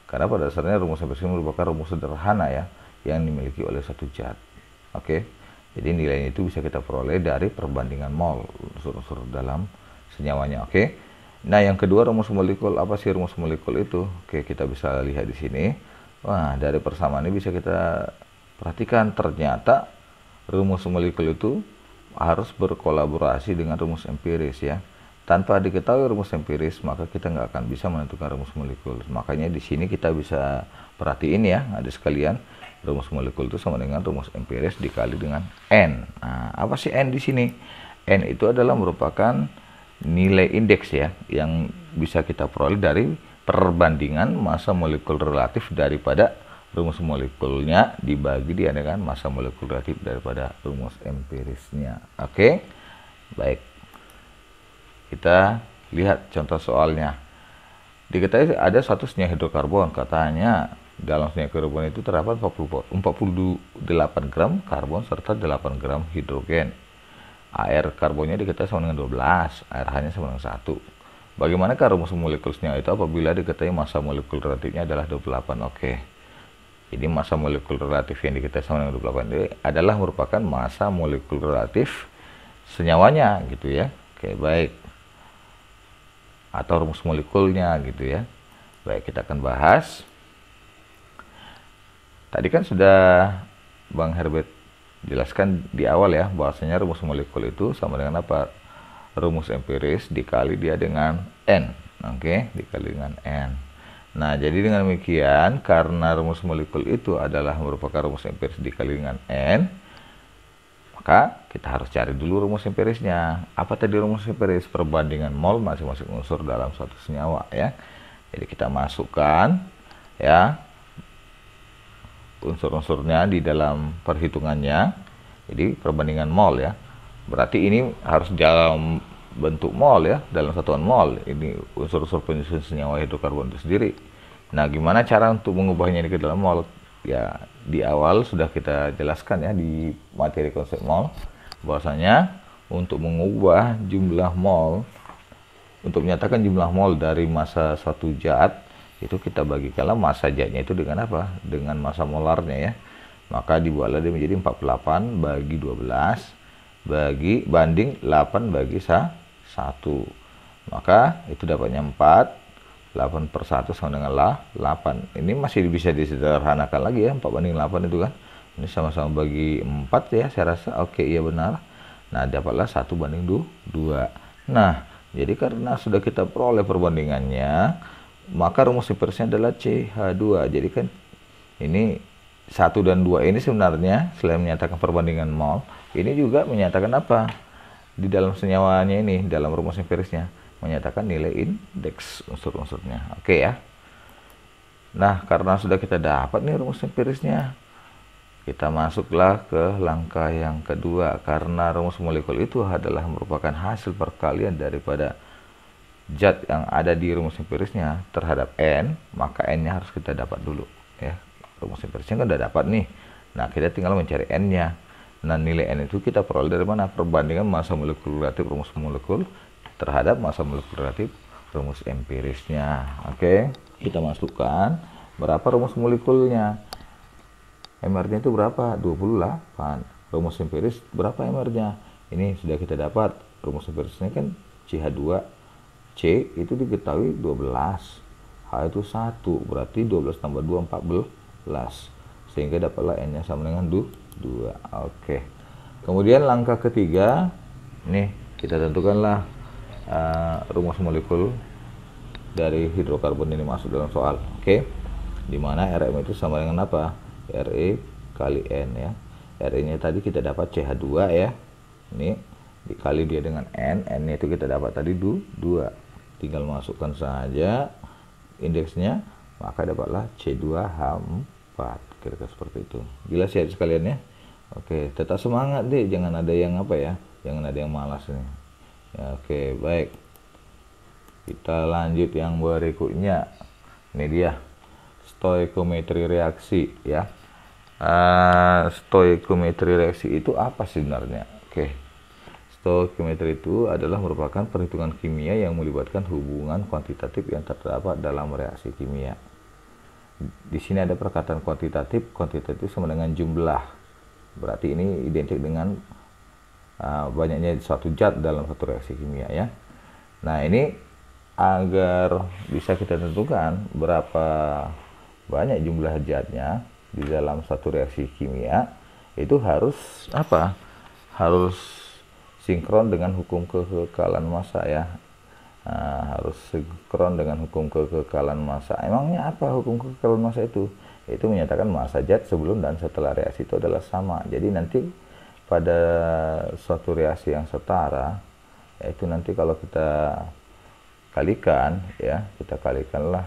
Karena pada dasarnya rumus empiris merupakan rumus sederhana ya yang dimiliki oleh satu zat. Oke. Jadi nilainya itu bisa kita peroleh dari perbandingan mol unsur-unsur dalam senyawanya. Oke. Nah, yang kedua rumus molekul. Apa sih rumus molekul itu? Oke, kita bisa lihat di sini. Wah, dari persamaan ini bisa kita perhatikan ternyata rumus molekul itu harus berkolaborasi dengan rumus empiris ya. Tanpa diketahui rumus empiris, maka kita nggak akan bisa menentukan rumus molekul. Makanya di sini kita bisa perhatiin ya, ada sekalian, rumus molekul itu sama dengan rumus empiris dikali dengan N. Nah, apa sih N di sini? N itu adalah merupakan nilai indeks ya, yang bisa kita peroleh dari perbandingan massa molekul relatif daripada rumus molekulnya dibagi dia dengan massa molekul relatif daripada rumus empirisnya. Oke, baik. Kita lihat contoh soalnya. Diketahui ada satu senyawa hidrokarbon. Katanya dalam senyawa hidrokarbon itu terdapat 48 gram karbon serta 8 gram hidrogen. Air karbonnya diketahui sama dengan 12, air H-nya sama dengan 1. Bagaimanakah rumus molekul senyawa itu apabila diketahui massa molekul relatifnya adalah 28? Oke. Jadi massa molekul relatif yang diketahui sama dengan 28 ini adalah merupakan massa molekul relatif senyawanya gitu ya. Oke, baik. Atau rumus molekulnya gitu ya. Baik, kita akan bahas. Tadi kan sudah Bang Herbert jelaskan di awal ya, bahwasanya rumus molekul itu sama dengan apa? Rumus empiris dikali dia dengan N. Oke, dikali dengan N. Nah, jadi dengan demikian, karena rumus molekul itu adalah merupakan rumus empiris dikali dengan N, maka kita harus cari dulu rumus empirisnya. Apa tadi rumus empiris? Perbandingan mol masing-masing unsur dalam suatu senyawa ya. Jadi kita masukkan ya unsur-unsurnya di dalam perhitungannya. Jadi perbandingan mol ya. Berarti ini harus dalam bentuk mol ya, dalam satuan mol. Ini unsur-unsur penyusun senyawa hidrokarbon itu sendiri. Nah, gimana cara untuk mengubahnya ke dalam mol? Ya, di awal sudah kita jelaskan ya di materi konsep mol, bahwasanya untuk mengubah jumlah mol, untuk menyatakan jumlah mol dari massa suatu zat, itu kita bagikanlah massa zatnya itu dengan apa? Dengan massa molarnya ya. Maka dibuatlah dia menjadi 48 bagi 12 banding 8 bagi 1. Maka itu dapatnya 4, 8 per 1 sama dengan 8. Ini masih bisa disederhanakan lagi ya, 4 banding 8 itu kan. Ini sama-sama bagi 4 ya, saya rasa. Oke, iya benar. Nah, dapatlah 1 banding 2. Nah, jadi karena sudah kita peroleh perbandingannya, maka rumus empirisnya adalah CH2. Jadi kan ini 1 dan 2 ini sebenarnya selain menyatakan perbandingan mol, ini juga menyatakan apa? Di dalam senyawanya ini, dalam rumus empirisnya, menyatakan nilai indeks unsur-unsurnya. Oke ya. Nah, karena sudah kita dapat nih rumus empirisnya, kita masuklah ke langkah yang kedua. Karena rumus molekul itu adalah merupakan hasil perkalian daripada zat yang ada di rumus empirisnya terhadap N, maka N-nya harus kita dapat dulu ya. Rumus empirisnya kan udah dapat nih. Nah, kita tinggal mencari N-nya. Nah, nilai N itu kita peroleh dari mana? Perbandingan massa molekul relatif rumus molekul terhadap massa molekul relatif rumus empirisnya. Oke, kita masukkan berapa rumus molekulnya. MR-nya itu berapa? 28. Rumus empiris berapa MR-nya? Ini sudah kita dapat. Rumus empirisnya kan CH2. C itu diketahui 12. H itu 1. Berarti 12 tambah 2, 14. Sehingga dapatlah N-nya sama dengan 2. Oke. Kemudian langkah ketiga, nih kita tentukanlah rumus molekul dari hidrokarbon ini masuk dalam soal. Oke. Dimana Rm itu sama dengan apa? Re kali N ya. Re-nya tadi kita dapat CH2 ya. Ini dikali dia dengan N. N-nya itu kita dapat tadi 2. Tinggal masukkan saja indeksnya, maka dapatlah C2H4. Kira-kira seperti itu. Jelas ya sekalian ya. Oke, tetap semangat deh, jangan ada yang apa ya, jangan ada yang malas nih ya. Oke, baik, kita lanjut yang berikutnya. Ini dia stoikiometri reaksi ya. Stoikiometri reaksi itu apa sebenarnya? Oke, stoikiometri itu adalah merupakan perhitungan kimia yang melibatkan hubungan kuantitatif yang terdapat dalam reaksi kimia. Di sini ada perkataan kuantitatif. Kuantitatif sama dengan jumlah. Berarti ini identik dengan banyaknya suatu zat dalam satu reaksi kimia ya. Nah, ini agar bisa kita tentukan berapa banyak jumlah zatnya di dalam satu reaksi kimia, itu harus apa? Harus sinkron dengan hukum kekekalan massa ya. Harus sinkron dengan hukum kekekalan massa. Emangnya apa hukum kekekalan massa itu? Itu menyatakan massa zat sebelum dan setelah reaksi itu adalah sama. Jadi nanti pada suatu reaksi yang setara, yaitu nanti kalau kita kalikan ya, kita kalikanlah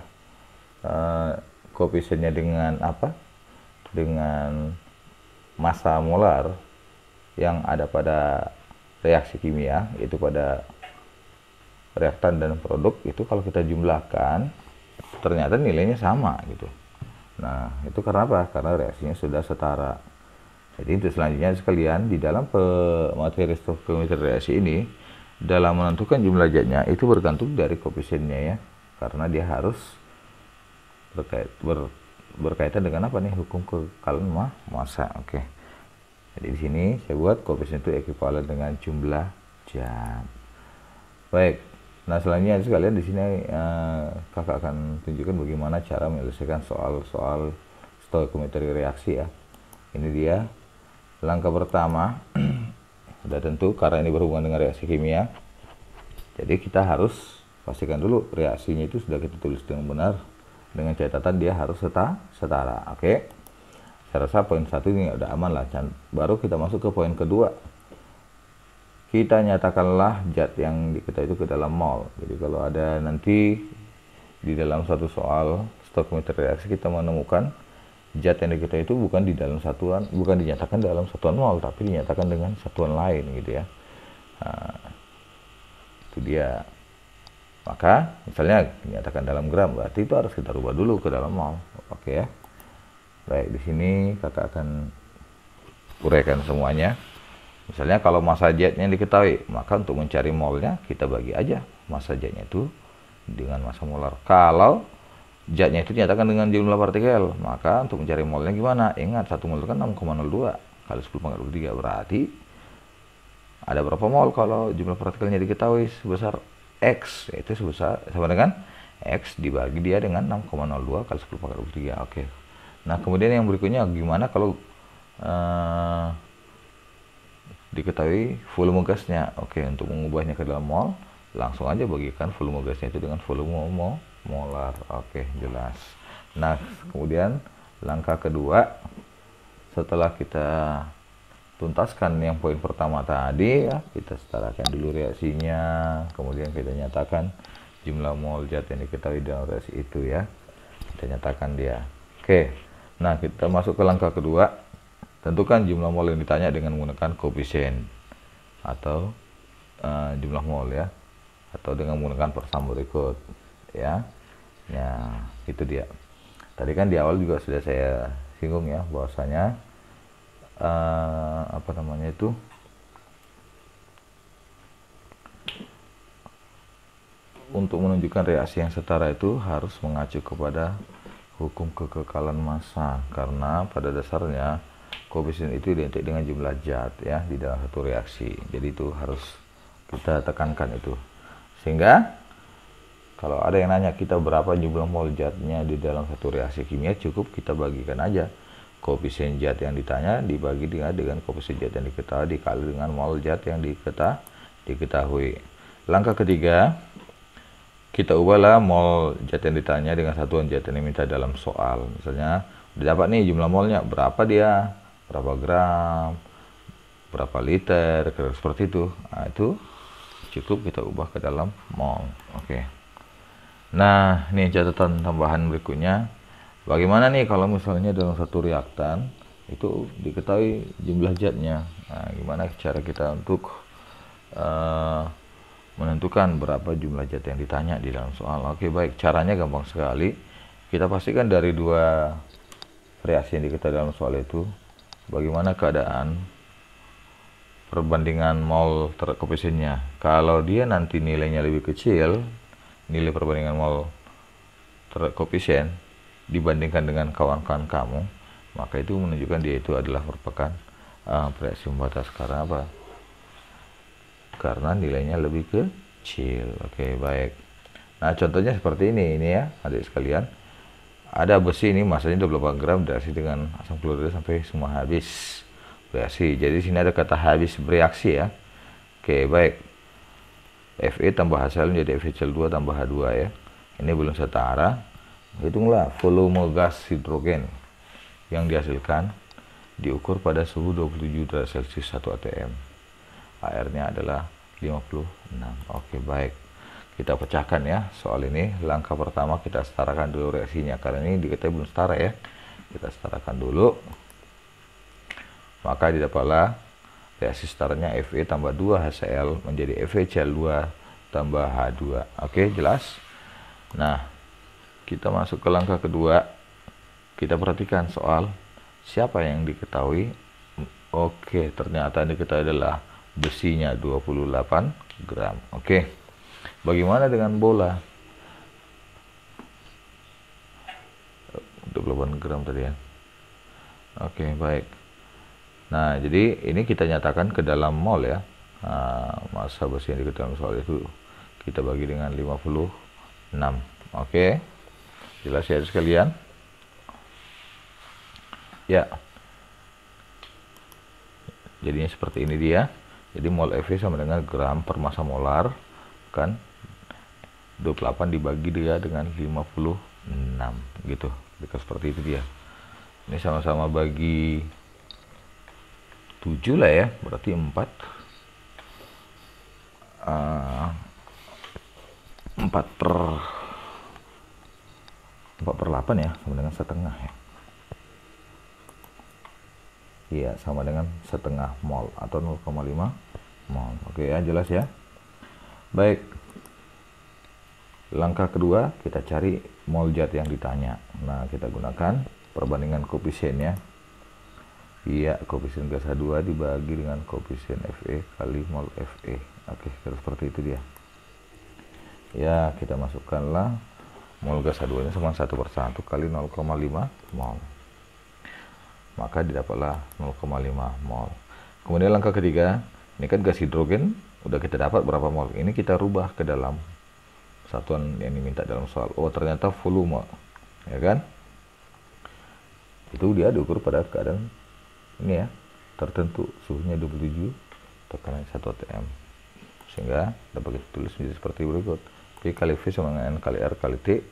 koefisiennya dengan apa? Dengan massa molar yang ada pada reaksi kimia, itu pada reaktan dan produk, itu kalau kita jumlahkan ternyata nilainya sama gitu. Nah, itu karena apa? Karena reaksinya sudah setara. Jadi itu selanjutnya sekalian, di dalam materi stoikiometri reaksi ini, dalam menentukan jumlah zatnya itu bergantung dari koefisiennya ya, karena dia harus berkaitan dengan apa nih? Hukum kekekalan massa. Oke. Jadi di sini saya buat koefisien itu ekuivalen dengan jumlah zat. Baik. Nah, selanjutnya sekalian di sini kakak akan tunjukkan bagaimana cara menyelesaikan soal-soal stoikiometri reaksi ya. Ini dia langkah pertama. Sudah tentu karena ini berhubungan dengan reaksi kimia. Jadi kita harus pastikan dulu reaksinya itu sudah kita tulis dengan benar, dengan catatan dia harus setara. Oke. Saya rasa poin 1 ini udah aman lah. Baru kita masuk ke poin kedua. Kita nyatakanlah zat yang kita itu ke dalam mol. Jadi kalau ada nanti di dalam satu soal stoikiometri reaksi kita menemukan zat yang kita itu bukan di dalam satuan, bukan dinyatakan dalam satuan mol, tapi dinyatakan dengan satuan lain gitu ya. Nah, itu dia. Maka misalnya dinyatakan dalam gram, berarti itu harus kita rubah dulu ke dalam mol. Oke ya. Baik, di sini kakak akan uraikan semuanya. Misalnya kalau massa jetnya diketahui, maka untuk mencari molnya kita bagi aja massa jetnya itu dengan massa molar. Kalau zatnya itu dinyatakan dengan jumlah partikel, maka untuk mencari molnya gimana? Ingat, 1 mol kan 6,02 kali 10 pangkat 23, berarti ada berapa mol kalau jumlah partikelnya diketahui sebesar X, yaitu sebesar sama dengan X dibagi dia dengan 6,02 kali 10 pangkat 23. Oke. Nah, kemudian yang berikutnya gimana kalau diketahui volume gasnya? Oke, untuk mengubahnya ke dalam mol, langsung aja bagikan volume gasnya itu dengan volume molar. Oke, jelas. Nah, kemudian langkah kedua, setelah kita tuntaskan yang poin pertama tadi ya, kita setarakan dulu reaksinya, kemudian kita nyatakan jumlah mol zat yang diketahui dalam reaksi itu ya, kita nyatakan dia. Oke, nah kita masuk ke langkah kedua, tentukan jumlah mol yang ditanya dengan menggunakan koefisien atau jumlah mol ya, atau dengan menggunakan persamaan berikut ya. Nah, itu dia. Tadi kan di awal juga sudah saya singgung ya, bahwasanya apa namanya itu, untuk menunjukkan reaksi yang setara itu harus mengacu kepada hukum kekekalan massa, karena pada dasarnya koefisien itu identik dengan jumlah zat ya di dalam satu reaksi. Jadi itu harus kita tekankan itu, sehingga kalau ada yang nanya kita berapa jumlah mol zatnya di dalam satu reaksi kimia, cukup kita bagikan aja koefisien zat yang ditanya dibagi dengan koefisien zat yang diketahui dikali dengan mol zat yang diketahui. Langkah ketiga, kita ubahlah mol zat yang ditanya dengan satuan zat yang diminta dalam soal. Misalnya udah dapat nih jumlah molnya, berapa dia, berapa gram, berapa liter, seperti itu. Nah, itu cukup kita ubah ke dalam mol. Oke. Nah, ini catatan tambahan berikutnya. Bagaimana nih kalau misalnya dalam satu reaktan itu diketahui jumlah zatnya? Nah, gimana cara kita untuk menentukan berapa jumlah zat yang ditanya di dalam soal? Oke, baik. Caranya gampang sekali. Kita pastikan dari dua reaksi yang diketahui dalam soal itu, bagaimana keadaan perbandingan mol terhadap koefisiennya. Kalau dia nanti nilainya lebih kecil, nilai perbandingan mol terhadap koefisien dibandingkan dengan kawan-kawan kamu, maka itu menunjukkan dia itu adalah merupakan reaksi pembatas. Karena apa? Karena nilainya lebih kecil. Oke, baik. Nah, contohnya seperti ini ya, adik sekalian. Ada besi ini masanya 28 gram bereaksi dengan asam klorida sampai semua habis bereaksi. Jadi sini ada kata habis bereaksi ya. Oke, baik. Fe tambah HCl menjadi FeCl2 tambah H2 ya. Ini belum setara. Hitunglah volume gas hidrogen yang dihasilkan diukur pada suhu 27 derajat Celcius 1 atm. HR-nya adalah 56. Oke, baik. Kita pecahkan ya soal ini. Langkah pertama kita setarakan dulu reaksinya, karena ini diketahui belum setara ya. Kita setarakan dulu. Maka didapatlah reaksi setaranya Fe tambah 2 HCl menjadi FeCl2 tambah H2. Oke, jelas. Nah, kita masuk ke langkah kedua. Kita perhatikan soal siapa yang diketahui. Oke, ternyata yang diketahui adalah besinya 28 gram. Oke, bagaimana dengan bola? 28 gram tadi ya. Oke, baik. Nah, jadi ini kita nyatakan ke dalam mol ya. Nah, massa besi yang diketahui soal itu kita bagi dengan 56. Oke, jelas ya sekalian ya. Jadinya seperti ini dia. Jadi mol Fe sama dengan gram per massa molar, kan 28 dibagi dia dengan 56 gitu. Seperti itu dia. Ini sama-sama bagi 7 lah ya, berarti 4 per 8 ya, sama dengan setengah ya. Iya, sama dengan setengah mol atau 0,5 mol. Oke ya, jelas ya. Baik. Langkah kedua, kita cari mol zat yang ditanya. Nah, kita gunakan perbandingan koefisiennya. Iya, koefisien gas H2 dibagi dengan koefisien Fe kali mol Fe. Oke, seperti itu dia. Ya, kita masukkanlah mol gas H2 nya sama 1/1 kali 0,5 mol. Maka didapatlah 0,5 mol. Kemudian langkah ketiga, ini kan gas hidrogen, udah kita dapat berapa mol. Ini kita rubah ke dalam satuan yang diminta dalam soal. Oh, ternyata volume, ya kan? Itu dia diukur pada keadaan ini ya, tertentu, suhunya 27, tekanan 1 atm. Sehingga dapat kita tulis menjadi seperti berikut. P kali V sama dengan N kali R kali T.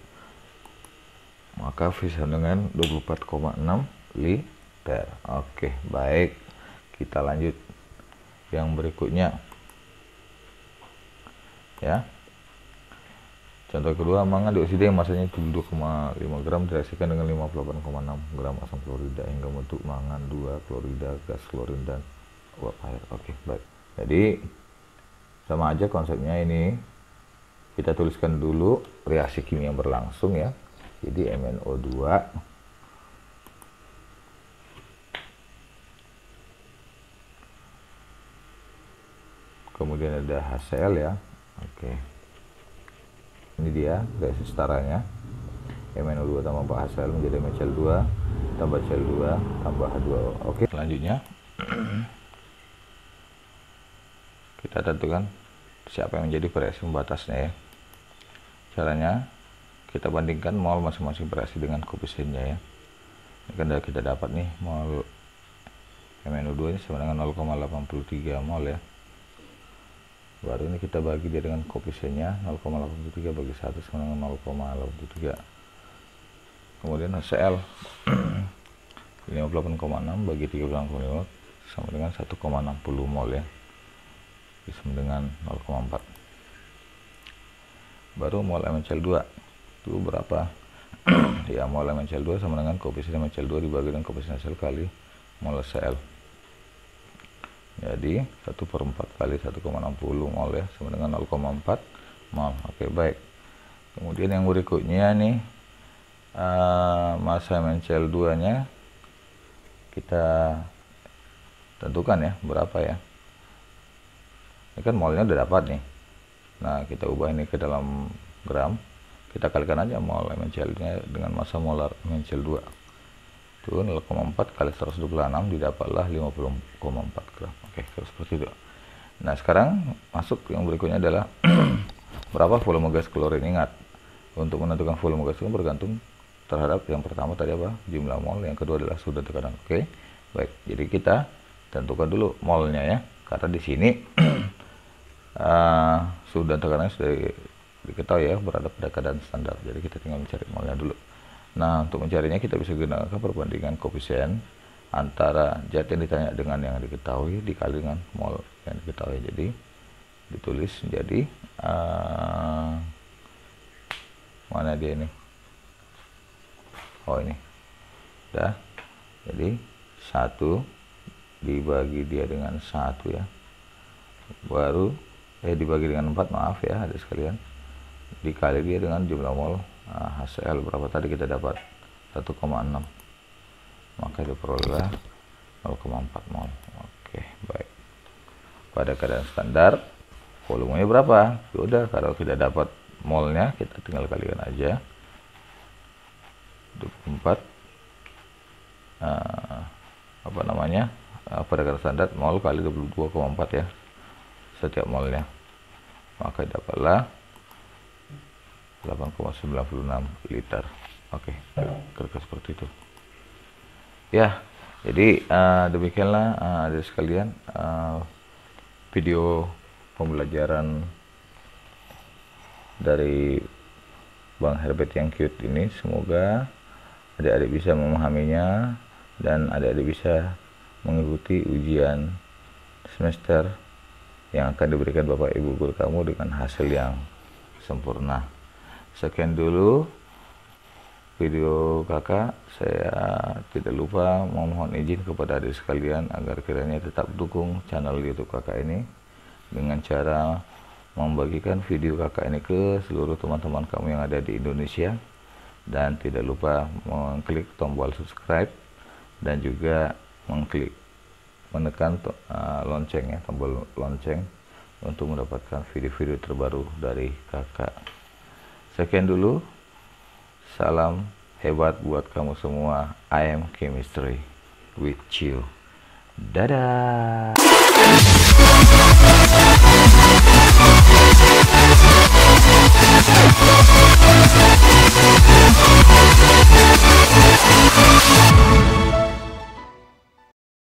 Maka V sama dengan 24,6 liter. Oke, baik. Kita lanjut yang berikutnya. Ya. Contoh kedua, mangan dioksida yang masanya 72,5 gram direaksikan dengan 58,6 gram asam klorida hingga membentuk mangan 2 klorida, gas klorin dan uap air. Oke, baik. Jadi sama aja konsepnya ini. Kita tuliskan dulu reaksi kimia berlangsung ya. Jadi MnO2 kemudian ada HCl ya. Oke. Ini dia reaksi setaranya. MnO2 tambah HCl menjadi MCl2 tambah Cl2 tambah H2O. Oke, selanjutnya kita tentukan siapa yang menjadi reaksi pembatasnya ya. Caranya kita bandingkan mol masing-masing reaksi dengan koefisiennya ya. Ini kan sudah kita dapat nih mol MnO2 ini sama dengan 0,83 mol ya. Baru ini kita bagi dia dengan koefisiennya 0,83 bagi 1 sama dengan 0,83. Kemudian HCl 58,6 bagi 3,5 sama dengan 1,60 mol ya. Sama dengan 0,4. Baru mol MCl2 itu berapa? Ya, mol MCl2 sama dengan koefisien MCl2 dibagi dengan koefisien HCl kali mol Cl. Jadi 1/4 kali 1,60 mol ya, sama dengan 0,4 mol. Oke, baik. Kemudian yang berikutnya nih, massa MnCl2 nya kita tentukan ya, berapa ya. Ini kan molnya udah dapat nih. Nah, kita ubah ini ke dalam gram. Kita kalikan aja mol MnCl nya dengan massa molar MnCl2. Itu 0,4 kali 126 didapatlah 50,4 gram. Oke, seperti itu. Nah, sekarang masuk yang berikutnya adalah berapa volume gas klorin. Ingat, untuk menentukan volume gas klorin bergantung terhadap yang pertama tadi apa? Jumlah mol, yang kedua adalah suhu dan tekanan. Oke. Baik, jadi kita tentukan dulu molnya ya. Karena di sini suhu dan tekanannya sudah diketahui ya, berada pada keadaan standar. Jadi kita tinggal mencari molnya dulu. Nah, untuk mencarinya kita bisa gunakan perbandingan koefisien antara zat yang ditanya dengan yang diketahui dikali dengan mol yang diketahui. Jadi ditulis menjadi mana dia ini? Oh, ini. Udah. Jadi 1 dibagi dia dengan 1 ya. Baru dibagi dengan 4, maaf ya ada sekalian. Dikali dia dengan jumlah mol HCl berapa tadi kita dapat 1,6, maka diperoleh 0,4 mol. Oke, baik. Pada keadaan standar volumenya berapa? Udah, kalau tidak dapat molnya kita tinggal kalikan aja 24 apa namanya, pada keadaan standar mol kali 22,4 ya setiap molnya, maka dapatlah 8,96 liter. Oke, kira-kira seperti itu ya. Jadi demikianlah dari sekalian video pembelajaran dari Bang Herbert yang cute ini. Semoga adik-adik bisa memahaminya dan adik-adik bisa mengikuti ujian semester yang akan diberikan Bapak Ibu guru kamu dengan hasil yang sempurna. Sekian dulu video kakak. Saya tidak lupa memohon izin kepada adik sekalian agar kiranya tetap dukung channel YouTube kakak ini dengan cara membagikan video kakak ini ke seluruh teman-teman kamu yang ada di Indonesia, dan tidak lupa mengklik tombol subscribe dan juga menekan lonceng ya, tombol lonceng untuk mendapatkan video-video terbaru dari kakak. Sekian dulu, salam hebat buat kamu semua. I am chemistry with you. Dadah.